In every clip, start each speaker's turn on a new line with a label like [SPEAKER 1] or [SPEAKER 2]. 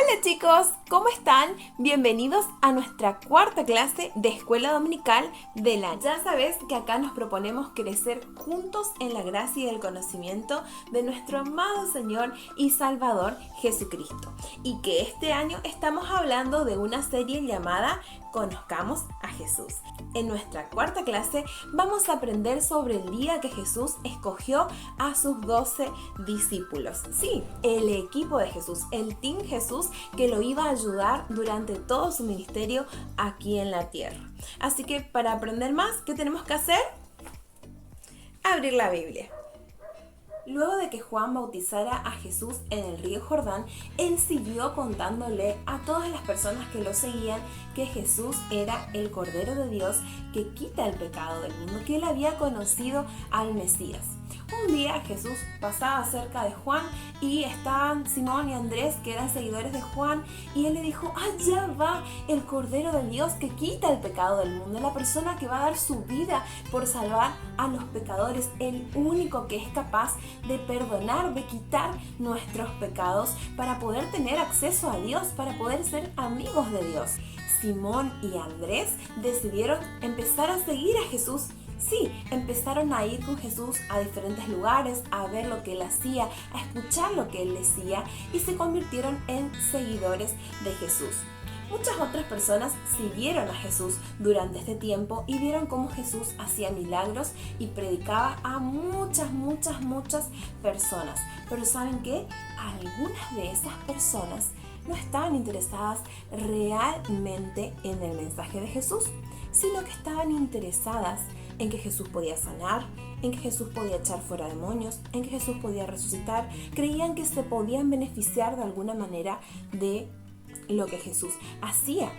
[SPEAKER 1] Hola chicos, ¿cómo están? Bienvenidos a nuestra cuarta clase de Escuela Dominical del año. Ya sabes que acá nos proponemos crecer juntos en la gracia y el conocimiento de nuestro amado Señor y Salvador Jesucristo. Y que este año estamos hablando de una serie llamada Conozcamos a Jesús. En nuestra cuarta clase vamos a aprender sobre el día que Jesús escogió a sus 12 discípulos. Sí, el equipo de Jesús, el Team Jesús que lo iba a ayudar durante todo su ministerio aquí en la tierra. Así que para aprender más, ¿qué tenemos que hacer? Abrir la Biblia. Luego de que Juan bautizara a Jesús en el río Jordán, él siguió contándole a todas las personas que lo seguían que Jesús era el Cordero de Dios que quita el pecado del mundo, que él había conocido al Mesías. Un día Jesús pasaba cerca de Juan y estaban Simón y Andrés, que eran seguidores de Juan, y él le dijo: allá va el Cordero de Dios que quita el pecado del mundo, la persona que va a dar su vida por salvar a los pecadores, el único que es capaz de perdonar, de quitar nuestros pecados para poder tener acceso a Dios, para poder ser amigos de Dios. Simón y Andrés decidieron empezar a seguir a Jesús. Sí, empezaron a ir con Jesús a diferentes lugares, a ver lo que él hacía, a escuchar lo que él decía y se convirtieron en seguidores de Jesús. Muchas otras personas siguieron a Jesús durante este tiempo y vieron cómo Jesús hacía milagros y predicaba a muchas personas. Pero ¿saben qué? Algunas de esas personas no estaban interesadas realmente en el mensaje de Jesús, sino que estaban interesadas en que Jesús podía sanar, en que Jesús podía echar fuera demonios, en que Jesús podía resucitar. Creían que se podían beneficiar de alguna manera de lo que Jesús hacía.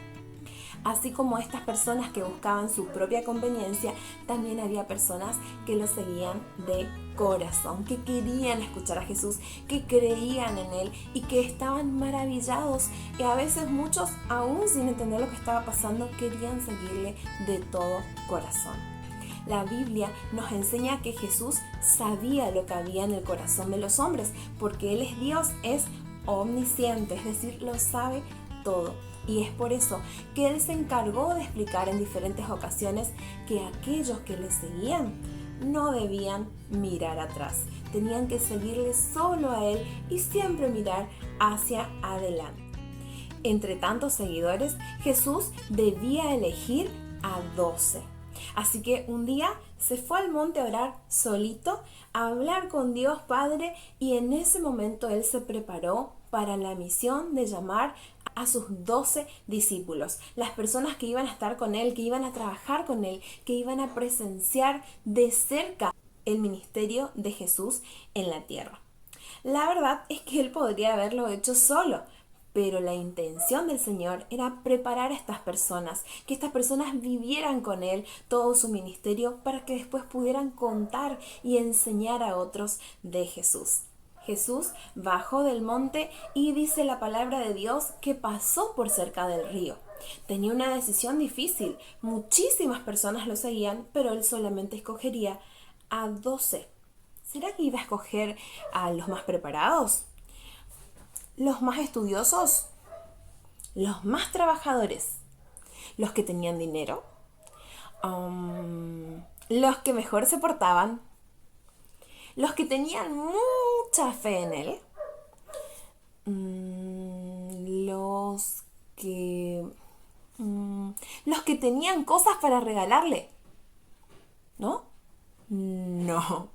[SPEAKER 1] Así como estas personas que buscaban su propia conveniencia, también había personas que lo seguían de corazón, que querían escuchar a Jesús, que creían en Él y que estaban maravillados. Y a veces muchos, aún sin entender lo que estaba pasando, querían seguirle de todo corazón. La Biblia nos enseña que Jesús sabía lo que había en el corazón de los hombres, porque Él es Dios, es omnisciente, es decir, lo sabe todo. Y es por eso que Él se encargó de explicar en diferentes ocasiones que aquellos que le seguían no debían mirar atrás, tenían que seguirle solo a Él y siempre mirar hacia adelante. Entre tantos seguidores, Jesús debía elegir a 12. Así que un día se fue al monte a orar solito, a hablar con Dios Padre, y en ese momento Él se preparó para la misión de llamar a sus 12 discípulos, las personas que iban a estar con Él, que iban a trabajar con Él, que iban a presenciar de cerca el ministerio de Jesús en la tierra. La verdad es que Él podría haberlo hecho solo, pero la intención del Señor era preparar a estas personas, que estas personas vivieran con Él todo su ministerio para que después pudieran contar y enseñar a otros de Jesús. Jesús bajó del monte y dice la palabra de Dios que pasó por cerca del río. Tenía una decisión difícil, muchísimas personas lo seguían, pero Él solamente escogería a 12. ¿Será que iba a escoger a los más preparados? ¿Los más estudiosos? ¿Los más trabajadores? ¿Los que tenían dinero? ¿Los que mejor se portaban? ¿Los que tenían mucha fe en Él? ¿Los que tenían cosas para regalarle? ¿No? No.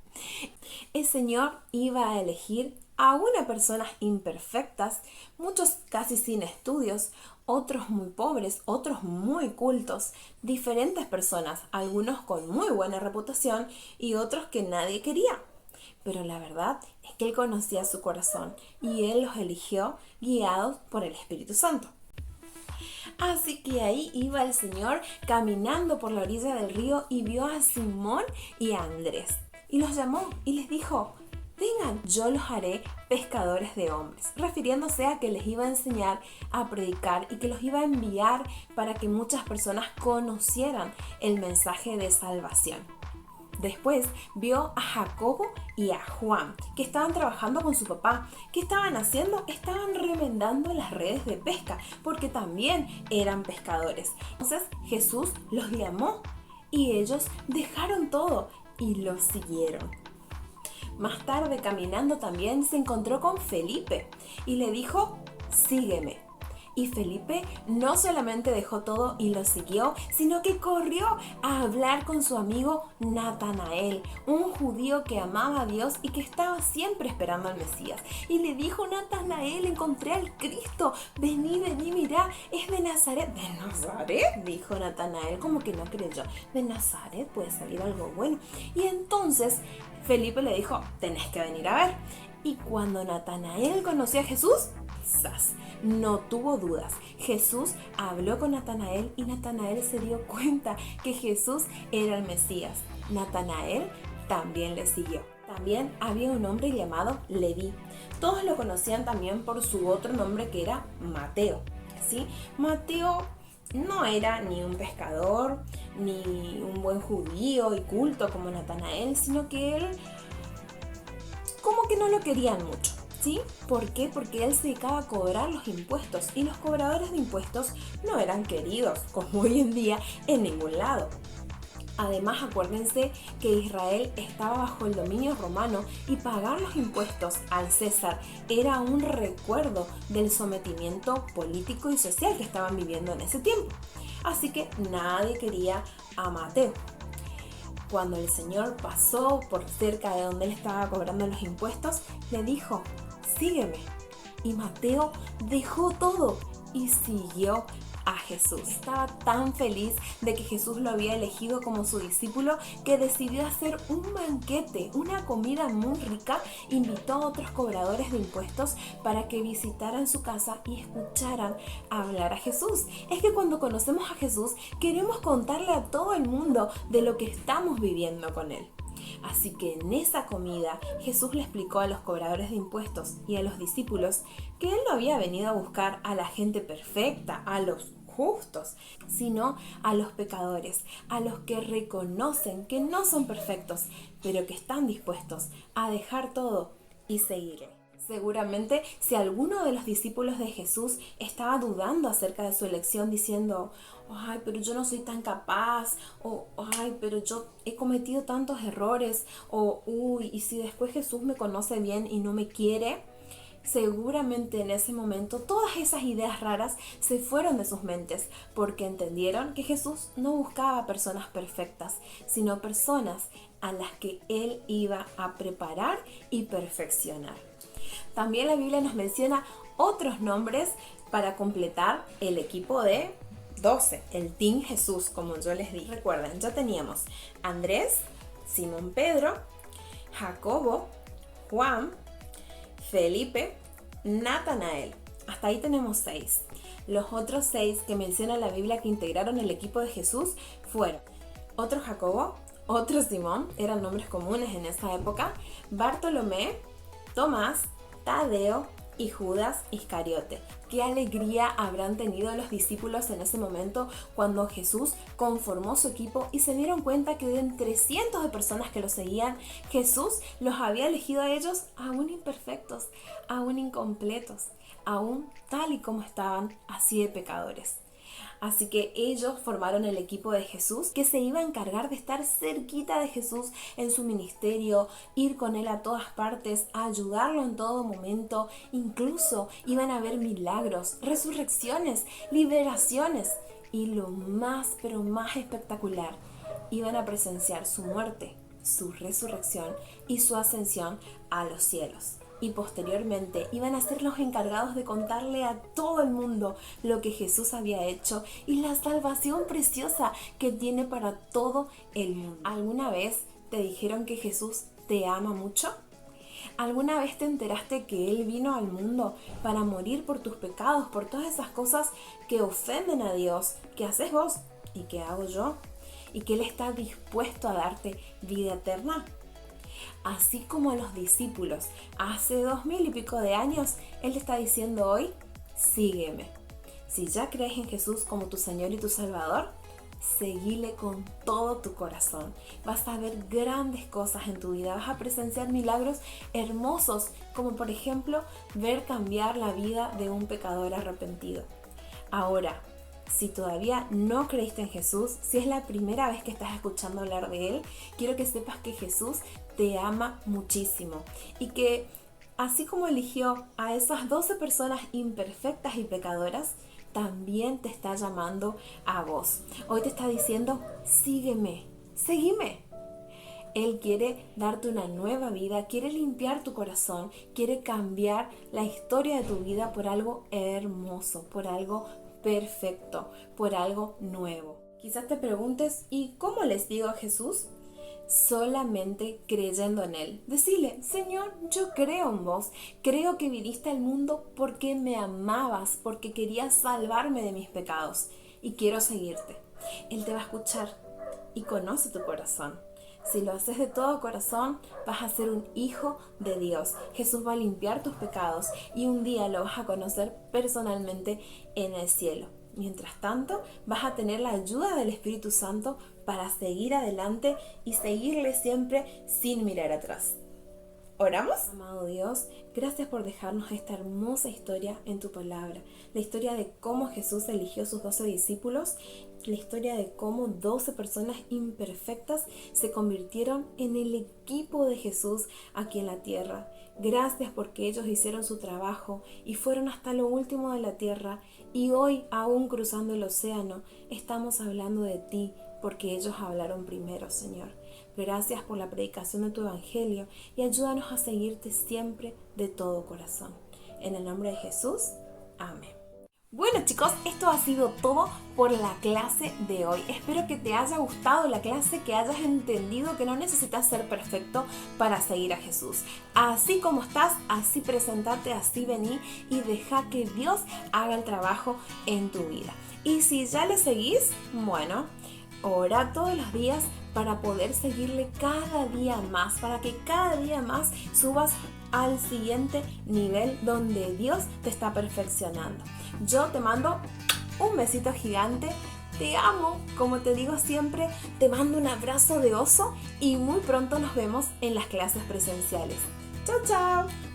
[SPEAKER 1] El Señor iba a elegir a unas personas imperfectas, muchos casi sin estudios, otros muy pobres, otros muy cultos, diferentes personas, algunos con muy buena reputación y otros que nadie quería. Pero la verdad es que Él conocía su corazón y Él los eligió guiados por el Espíritu Santo. Así que ahí iba el Señor caminando por la orilla del río y vio a Simón y a Andrés. Y los llamó y les dijo: vengan, yo los haré pescadores de hombres, refiriéndose a que les iba a enseñar a predicar y que los iba a enviar para que muchas personas conocieran el mensaje de salvación. Después vio a Jacobo y a Juan, que estaban trabajando con su papá. ¿Qué estaban haciendo? Estaban remendando las redes de pesca, porque también eran pescadores. Entonces Jesús los llamó y ellos dejaron todo y los siguieron. Más tarde, caminando también, se encontró con Felipe y le dijo, sígueme. Y Felipe no solamente dejó todo y lo siguió, sino que corrió a hablar con su amigo Natanael, un judío que amaba a Dios y que estaba siempre esperando al Mesías. Y le dijo, Natanael, encontré al Cristo, vení, mirá, es de Nazaret. ¿De Nazaret? Dijo Natanael, como que no creyó. De Nazaret puede salir algo bueno. Y entonces Felipe le dijo, tenés que venir a ver. Y cuando Natanael conoció a Jesús, ¡zas!, no tuvo dudas. Jesús habló con Natanael y Natanael se dio cuenta que Jesús era el Mesías. Natanael también le siguió. También había un hombre llamado Leví. Todos lo conocían también por su otro nombre, que era Mateo, ¿sí? Mateo no era ni un pescador, ni un buen judío y culto como Natanael, sino que él como que no lo querían mucho. ¿Sí? ¿Por qué? Porque él se dedicaba a cobrar los impuestos y los cobradores de impuestos no eran queridos, como hoy en día, en ningún lado. Además, acuérdense que Israel estaba bajo el dominio romano y pagar los impuestos al César era un recuerdo del sometimiento político y social que estaban viviendo en ese tiempo. Así que nadie quería a Mateo. Cuando el Señor pasó por cerca de donde él estaba cobrando los impuestos, le dijo, sígueme. Y Mateo dejó todo y siguió a Jesús. Estaba tan feliz de que Jesús lo había elegido como su discípulo que decidió hacer un banquete, una comida muy rica. Invitó a otros cobradores de impuestos para que visitaran su casa y escucharan hablar a Jesús. Es que cuando conocemos a Jesús queremos contarle a todo el mundo de lo que estamos viviendo con él. Así que en esa comida Jesús le explicó a los cobradores de impuestos y a los discípulos que él no había venido a buscar a la gente perfecta, a los justos, sino a los pecadores, a los que reconocen que no son perfectos, pero que están dispuestos a dejar todo y seguirle. Seguramente si alguno de los discípulos de Jesús estaba dudando acerca de su elección diciendo, ay, pero yo no soy tan capaz, o ay, pero yo he cometido tantos errores, o uy, y si después Jesús me conoce bien y no me quiere, seguramente en ese momento todas esas ideas raras se fueron de sus mentes porque entendieron que Jesús no buscaba personas perfectas, sino personas a las que Él iba a preparar y perfeccionar. También la Biblia nos menciona otros nombres para completar el equipo de 12, el Team Jesús, como yo les dije. Recuerden, ya teníamos Andrés, Simón Pedro, Jacobo, Juan, Felipe, Natanael. Hasta ahí tenemos 6. Los otros 6 que menciona la Biblia que integraron el equipo de Jesús fueron otro Jacobo, otro Simón, eran nombres comunes en esa época, Bartolomé, Tomás, Tadeo y Judas Iscariote. Qué alegría habrán tenido los discípulos en ese momento cuando Jesús conformó su equipo y se dieron cuenta que de entre cientos de personas que lo seguían, Jesús los había elegido a ellos aún imperfectos, aún incompletos, aún tal y como estaban, así de pecadores. Así que ellos formaron el equipo de Jesús que se iba a encargar de estar cerquita de Jesús en su ministerio, ir con él a todas partes, a ayudarlo en todo momento. Incluso iban a haber milagros, resurrecciones, liberaciones y lo más, pero más espectacular, iban a presenciar su muerte, su resurrección y su ascensión a los cielos. Y posteriormente iban a ser los encargados de contarle a todo el mundo lo que Jesús había hecho y la salvación preciosa que tiene para todo el mundo. ¿Alguna vez te dijeron que Jesús te ama mucho? ¿Alguna vez te enteraste que Él vino al mundo para morir por tus pecados, por todas esas cosas que ofenden a Dios, que haces vos y que hago yo? Y que Él está dispuesto a darte vida eterna. Así como a los discípulos hace 2000 y pico de años, Él está diciendo hoy, sígueme. Si ya crees en Jesús como tu Señor y tu Salvador, seguile con todo tu corazón. Vas a ver grandes cosas en tu vida, vas a presenciar milagros hermosos, como por ejemplo ver cambiar la vida de un pecador arrepentido. Ahora, si todavía no creíste en Jesús, si es la primera vez que estás escuchando hablar de Él, quiero que sepas que Jesús te ama muchísimo y que así como eligió a esas 12 personas imperfectas y pecadoras, también te está llamando a vos. Hoy te está diciendo, sígueme, seguime. Él quiere darte una nueva vida, quiere limpiar tu corazón, quiere cambiar la historia de tu vida por algo hermoso, por algo perfecto, por algo nuevo. Quizás te preguntes, ¿y cómo les digo a Jesús? Solamente creyendo en Él. Decile, Señor, yo creo en vos, creo que viniste al mundo porque me amabas, porque querías salvarme de mis pecados y quiero seguirte. Él te va a escuchar y conoce tu corazón. Si lo haces de todo corazón, vas a ser un hijo de Dios. Jesús va a limpiar tus pecados y un día lo vas a conocer personalmente en el cielo. Mientras tanto, vas a tener la ayuda del Espíritu Santo para seguir adelante y seguirle siempre sin mirar atrás. ¿Oramos? Amado Dios, gracias por dejarnos esta hermosa historia en tu palabra. La historia de cómo Jesús eligió sus 12 discípulos, la historia de cómo 12 personas imperfectas se convirtieron en el equipo de Jesús aquí en la tierra. Gracias porque ellos hicieron su trabajo y fueron hasta lo último de la tierra y hoy, aún cruzando el océano, estamos hablando de ti porque ellos hablaron primero, Señor. Gracias por la predicación de tu evangelio y ayúdanos a seguirte siempre de todo corazón. En el nombre de Jesús, amén. Bueno chicos, esto ha sido todo por la clase de hoy. Espero que te haya gustado la clase, que hayas entendido que no necesitas ser perfecto para seguir a Jesús. Así como estás, así presentate, así vení y deja que Dios haga el trabajo en tu vida. Y si ya le seguís, bueno, ora todos los días para poder seguirle cada día más, para que cada día más subas al siguiente nivel donde Dios te está perfeccionando. Yo te mando un besito gigante, te amo, como te digo siempre, te mando un abrazo de oso y muy pronto nos vemos en las clases presenciales. ¡Chao, chao!